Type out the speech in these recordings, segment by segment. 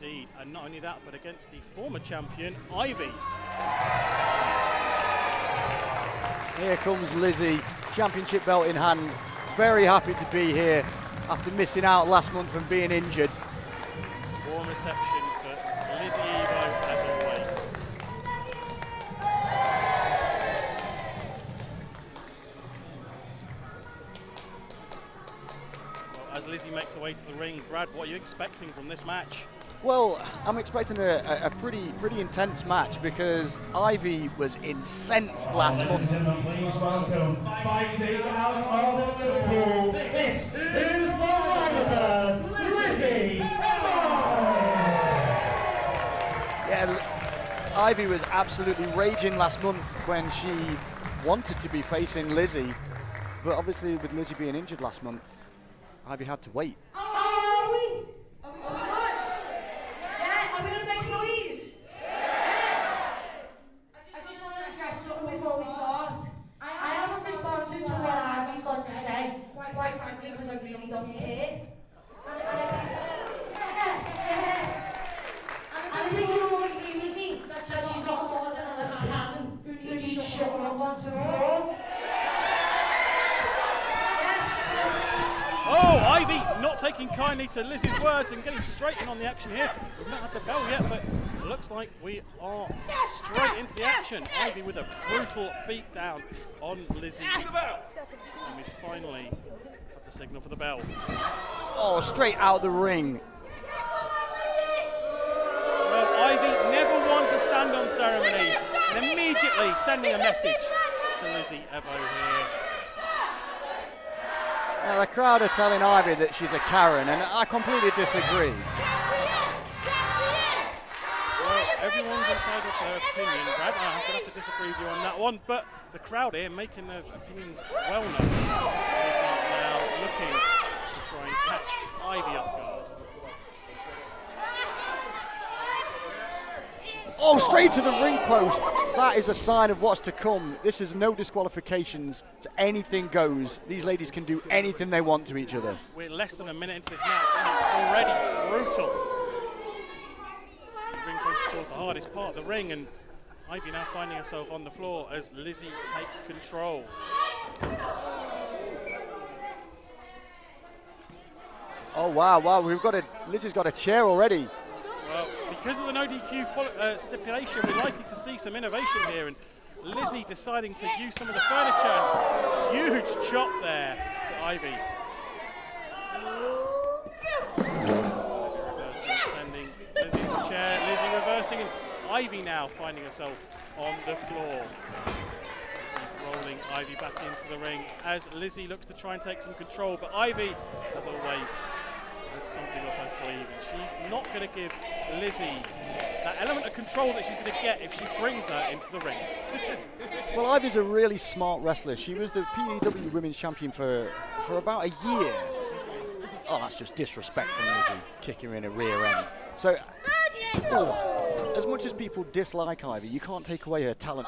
indeed. And not only that, but against the former champion, Ivy. Here comes Lizzy, championship belt in hand. Very happy to be here after missing out last month and being injured. Warm reception for Lizzy Evo, as always. Well, as Lizzy makes her way to the ring, Brad, what are you expecting from this match? Well, I'm expecting a pretty intense match because Ivy was incensed last month. Please welcome, fighting out of Liverpool, this is the Lizzy Evo! Yeah, Ivy was absolutely raging last month when she wanted to be facing Lizzy, but obviously with Lizzy being injured last month, Ivy had to wait. Quite frankly, because I really don't care. And I think you all agree with me that she's not more than a cannon who needs showing up onto the floor. Oh, Ivy not taking kindly to Lizzy's words and getting straight in on the action here. We've not had the bell yet, but it looks like we are straight into the action. Ivy with a brutal beat down on Lizzy. And we finally have the signal for the bell. Oh, straight out the ring. Well, Ivy never one to stand on ceremony and immediately sending a message to Lizzy Evo here. Now, the crowd are telling Ivy that she's a Karen, and I completely disagree. Well, everyone's entitled to their opinion, Brad. I'm going to have to disagree with you on that one, but the crowd here making their opinions well known. Lizzy now looking to try and catch Ivy off guard. Oh, straight to the ring post. That is a sign of what's to come. This is no disqualifications. Anything goes. These ladies can do anything they want to each other. We're less than a minute into this match and it's already brutal. The ring post, of course, the hardest part of the ring, and Ivy now finding herself on the floor as Lizzy takes control. Oh, wow, Lizzy's got a chair already. Well, because of the no DQ stipulation, we're likely to see some innovation here, and Lizzy deciding to use some of the furniture. Huge chop there to Ivy. Reversing, sending Lizzy to the chair. Lizzy reversing, and Ivy now finding herself on the floor. Lizzy rolling Ivy back into the ring as Lizzy looks to try and take some control, but Ivy, as always, has something up her sleeve, and she's not going to give Lizzy that element of control that she's going to get if she brings her into the ring. Well, Ivy's a really smart wrestler. She was the P.E.W Women's Champion for about a year. Oh, that's just disrespect from Lizzy, kicking her in a rear end. So, as much as people dislike Ivy, you can't take away her talent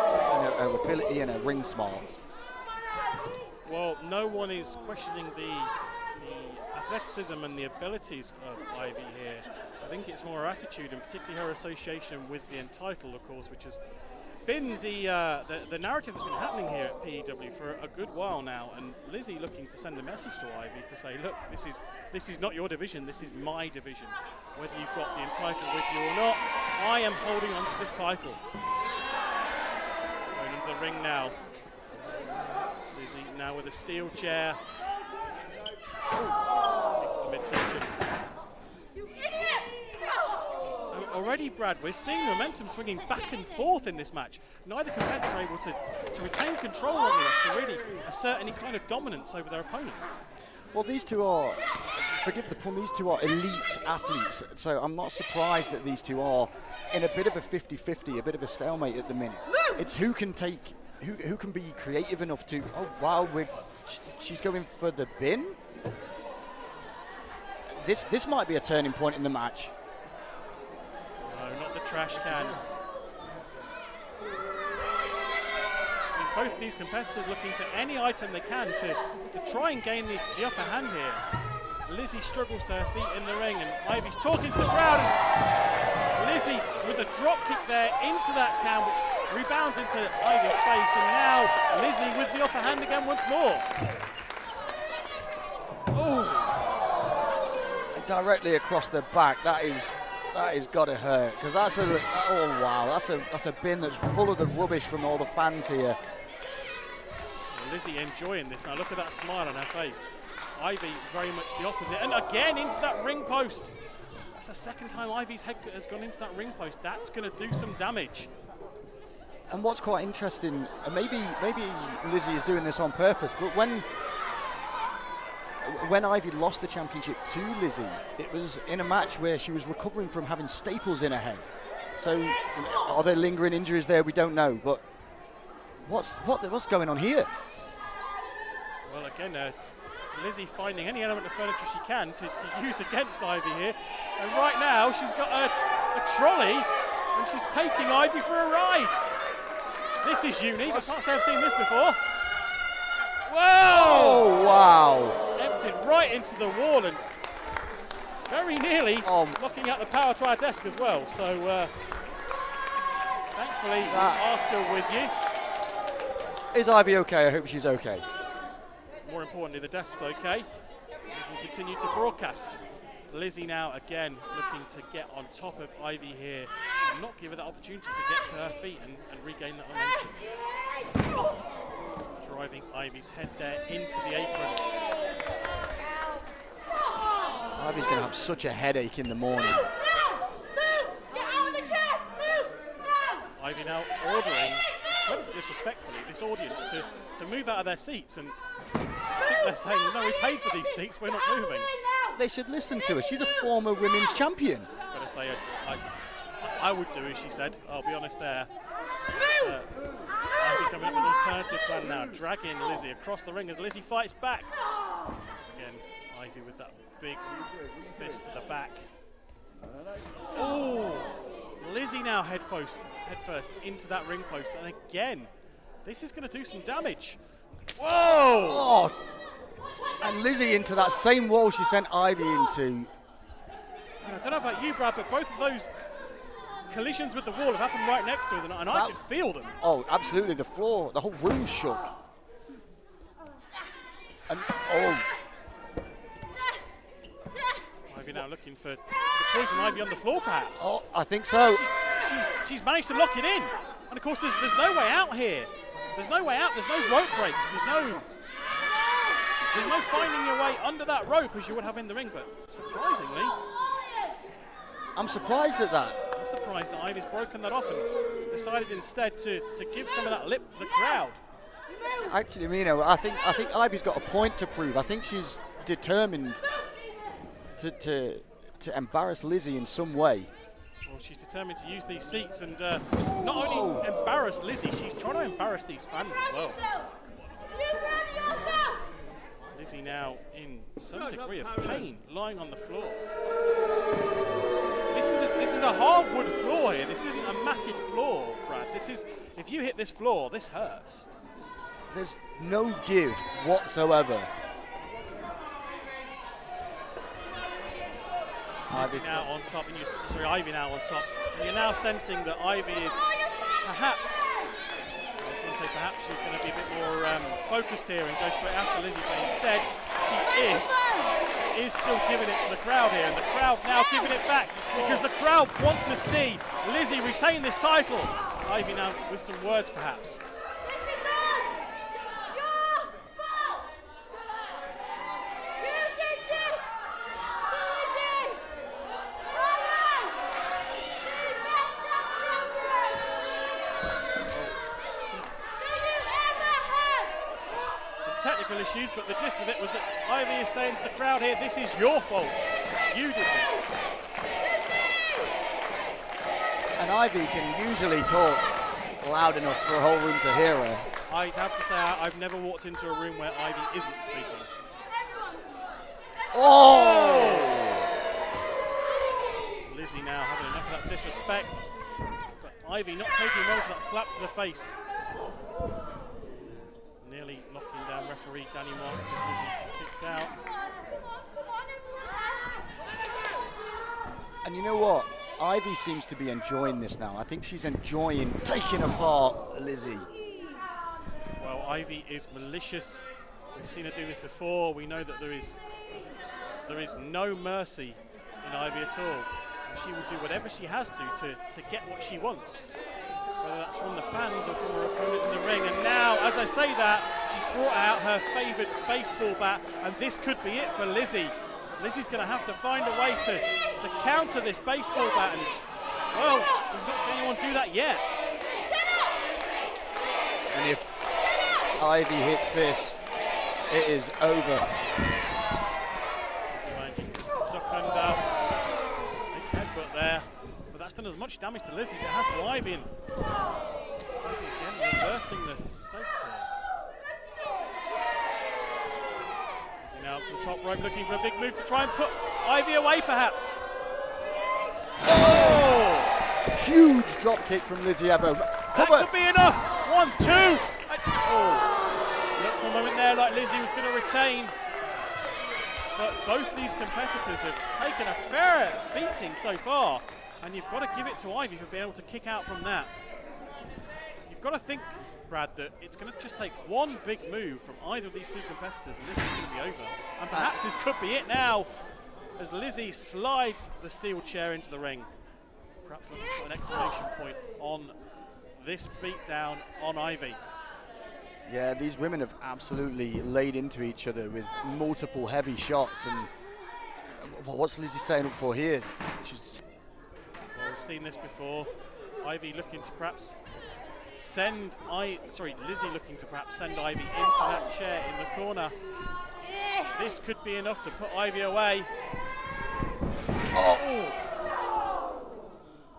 and her ability and her ring smarts. Well, no one is questioning the athleticism and the abilities of Ivy here. I think it's more her attitude, and particularly her association with the Entitled, of course, which has been the narrative that's been happening here at P.E.W for a good while now. And Lizzy looking to send a message to Ivy to say, look, this is not your division, this is my division. Whether you've got the Entitled with you or not, I am holding on to this title. Going into the ring now. Lizzy now with a steel chair. Into the midsection. Already, Brad, we're seeing momentum swinging back and forth in this match. Neither competitor able to retain control long enough to really assert any kind of dominance over their opponent. Well, these two are, forgive the pun, these two are elite athletes, so I'm not surprised that these two are in a bit of a 50-50, a bit of a stalemate at the minute. It's who can be creative enough to, oh wow, she's going for the bin? This might be a turning point in the match. No, not the trash can. Both these competitors looking for any item they can to try and gain the upper hand here. Lizzy struggles to her feet in the ring, and Ivy's talking to the crowd. And Lizzy with a drop kick there into that can, which rebounds into Ivy's face, and now Lizzy with the upper hand again once more. Oh! Directly across the back. That is got to hurt, because that's a oh wow, that's a bin that's full of the rubbish from all the fans here. Lizzy enjoying this now. Look at that smile on her face. Ivy very much the opposite, and again into that ring post. That's the second time Ivy's head has gone into that ring post. That's going to do some damage. And what's quite interesting, and maybe Lizzy is doing this on purpose, but when Ivy lost the championship to Lizzy, it was in a match where she was recovering from having staples in her head. So are there lingering injuries there? We don't know, but what's going on here? Well, again, Lizzy finding any element of furniture she can to use against Ivy here. And right now, she's got a trolley, and she's taking Ivy for a ride. This is unique. I can't say I've seen this before. Whoa! Oh, wow. Emptied right into the wall, and very nearly knocking out the power to our desk as well. So, thankfully, we are still with you. Is Ivy okay? I hope she's okay. More importantly, the desk's okay. We can continue to broadcast. So Lizzy now again looking to get on top of Ivy here and not give her that opportunity to get to her feet and regain that momentum. Driving Ivy's head there into the apron. Ivy's going to have such a headache in the morning. Ivy now ordering, incredibly disrespectfully, this audience to move out of their seats, and I think they're saying, no, we paid for these seats, we're not moving. They should listen to her. She's a former women's champion. I've got to say, I would do as she said, I'll be honest there. Ivy coming up with an alternative plan now, dragging Lizzy across the ring as Lizzy fights back. Again, Ivy with that big fist to the back. Oh! Lizzy now head first into that ring post, and again, this is going to do some damage. Whoa! Oh! And Lizzy into that same wall she sent Ivy into. And I don't know about you, Brad, but both of those collisions with the wall have happened right next to us, and I could feel them. Oh, absolutely. The floor, the whole room shook. And Ivy now looking for the poison ivy on the floor, perhaps. Oh, I think so. She's managed to lock it in, and of course there's no way out here. There's no way out. There's no rope breaks. There's no finding your way under that rope as you would have in the ring. But surprisingly, I'm surprised at that. I'm surprised that Ivy's broken that off and decided instead to give some of that lip to the crowd. Actually, Mino, I think Ivy's got a point to prove. I think she's determined to embarrass Lizzy in some way. Well, she's determined to use these seats and not only embarrass Lizzy, she's trying to embarrass these fans as well. Lizzy now in some degree of pain, lying on the floor. This is a hardwood floor here. This isn't a matted floor, Brad. This is, if you hit this floor, this hurts. There's no give whatsoever. Ivy now on top, and Ivy now on top, and you're now sensing that Ivy is perhaps, she's going to be a bit more focused here and go straight after Lizzy, but instead she is still giving it to the crowd here, and the crowd now giving it back because the crowd want to see Lizzy retain this title. Ivy now with some words perhaps. Technical issues, but the gist of it was that Ivy is saying to the crowd here, this is your fault. You did this. And Ivy can usually talk loud enough for a whole room to hear her. I have to say, I've never walked into a room where Ivy isn't speaking. Oh! Lizzy now having enough of that disrespect, but Ivy not taking well to that slap to the face. Nearly knocking down referee Danny Marks as Lizzy kicks out. And you know what? Ivy seems to be enjoying this now. I think she's enjoying taking apart Lizzy. Well, Ivy is malicious. We've seen her do this before. We know that there is no mercy in Ivy at all. And she will do whatever she has to get what she wants, whether that's from the fans or from her opponent in the ring. And now, as I say that, she's brought out her favoured baseball bat, and this could be it for Lizzy. Lizzy's going to have to find a way to counter this baseball bat, and, well, we've not seen anyone do that yet. And if Ivy hits this, it is over. Lizzy managing to duck under. Big headbutt there. But that's done as much damage to Lizzy as it has to Ivy. And Ivy again reversing the stakes here. Lizzy now up to the top rope looking for a big move to try and put Ivy away perhaps. Oh! Huge drop kick from Lizzy Evo. That could be enough. 1, 2. Oh. Looked for a moment there like Lizzy was going to retain. But both these competitors have taken a fair beating so far. And you've got to give it to Ivy for being able to kick out from that. You've got to think, Brad, that it's going to just take one big move from either of these two competitors and this is going to be over. And perhaps this could be it now as Lizzy slides the steel chair into the ring. Perhaps looking to put an exclamation point on this beatdown on Ivy. Yeah, these women have absolutely laid into each other with multiple heavy shots. And what's Lizzy saying up for here? Well, we've seen this before. Ivy looking to perhaps Lizzy looking to perhaps send Ivy into that chair in the corner. This could be enough to put Ivy away. Oh!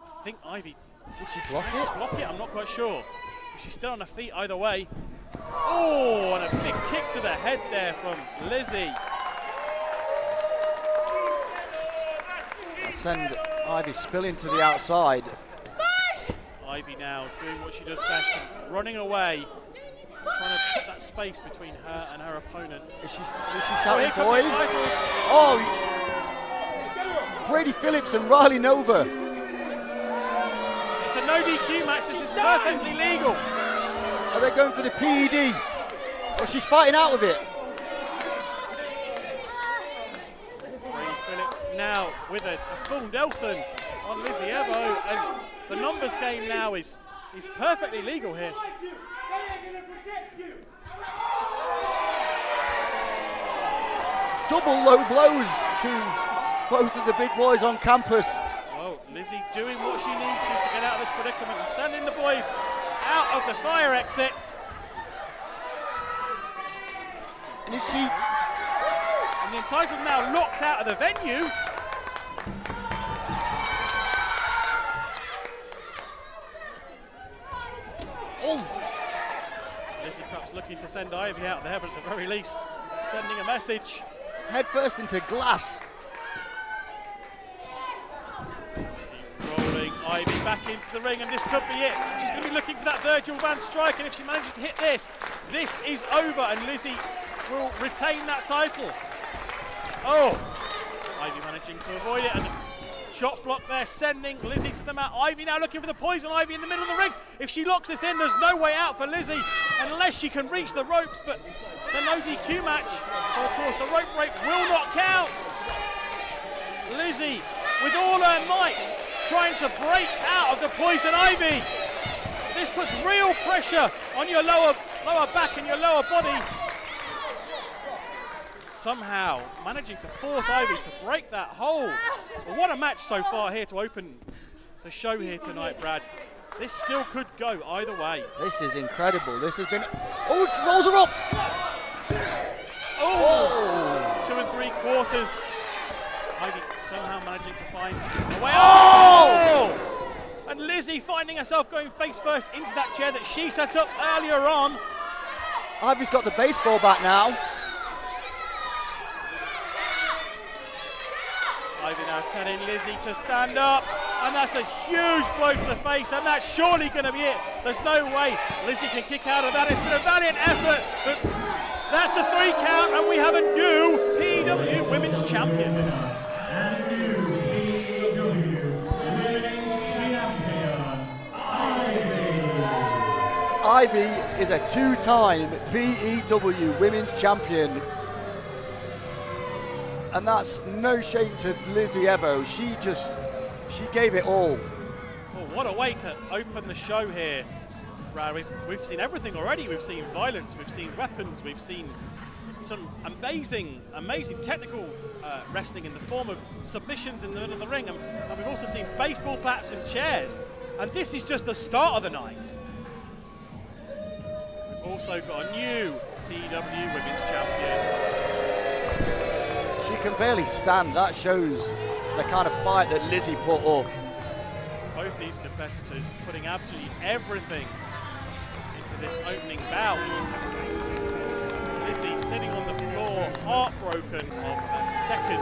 I think Ivy, did she block it? Block it, I'm not quite sure. But she's still on her feet either way. Oh, and a big kick to the head there from Lizzy. Send Ivy spilling to the outside. Ivy now doing what she does best, running away, trying to put that space between her and her opponent. Is she shouting, boys? Oh, Brady Phillips and Riley Nova. It's a no DQ match, this is perfectly legal. Are they going for the P.E.W? Well, she's fighting out of it. Brady Phillips now with a full Nelson on Lizzy Evo, and the numbers game now is perfectly legal here. Double low blows to both of the big boys on campus. Well, Lizzy doing what she needs to get out of this predicament and sending the boys out of the fire exit. And is she? And the entitled now locked out of the venue. Oh! Lizzy perhaps looking to send Ivy out there, but at the very least, sending a message. It's head first into glass. Rolling Ivy back into the ring, and this could be it. She's going to be looking for that Virgil Van strike, and if she manages to hit this, this is over, and Lizzy will retain that title. Oh! Ivy managing to avoid it, and shot block there, sending Lizzy to the mat. Ivy now looking for the poison Ivy in the middle of the ring. If she locks this in, there's no way out for Lizzy unless she can reach the ropes, but it's a no DQ match, so of course the rope break will not count. Lizzy, with all her might, trying to break out of the poison Ivy. This puts real pressure on your lower back and your lower body. Somehow managing to force Ivy to break that hold. But what a match so far here to open the show here tonight, Brad. This still could go either way. This is incredible. This has been... Oh, it rolls her up! Oh! 2 3/4. Ivy somehow managing to find a way. Oh! And Lizzy finding herself going face first into that chair that she set up earlier on. Ivy's got the baseball bat now. Ivy now telling Lizzy to stand up, and that's a huge blow to the face, and that's surely going to be it. There's no way Lizzy can kick out of that. It's been a valiant effort, but that's a 3 count, and we have a new P.E.W Women's Champion. And new P.E.W Ivy is a 2-time P.E.W Women's Champion. And that's no shade to Lizzy Evo. She gave it all. Oh, what a way to open the show here. We've seen everything already. We've seen violence, we've seen weapons, we've seen some amazing technical wrestling in the form of submissions in the middle of the ring, and we've also seen baseball bats and chairs. And this is just the start of the night. We've also got a new P.E.W Women's Champion. She can barely stand. That shows the kind of fight that Lizzy put up. Both these competitors putting absolutely everything into this opening bout. Lizzy sitting on the floor, heartbroken of a second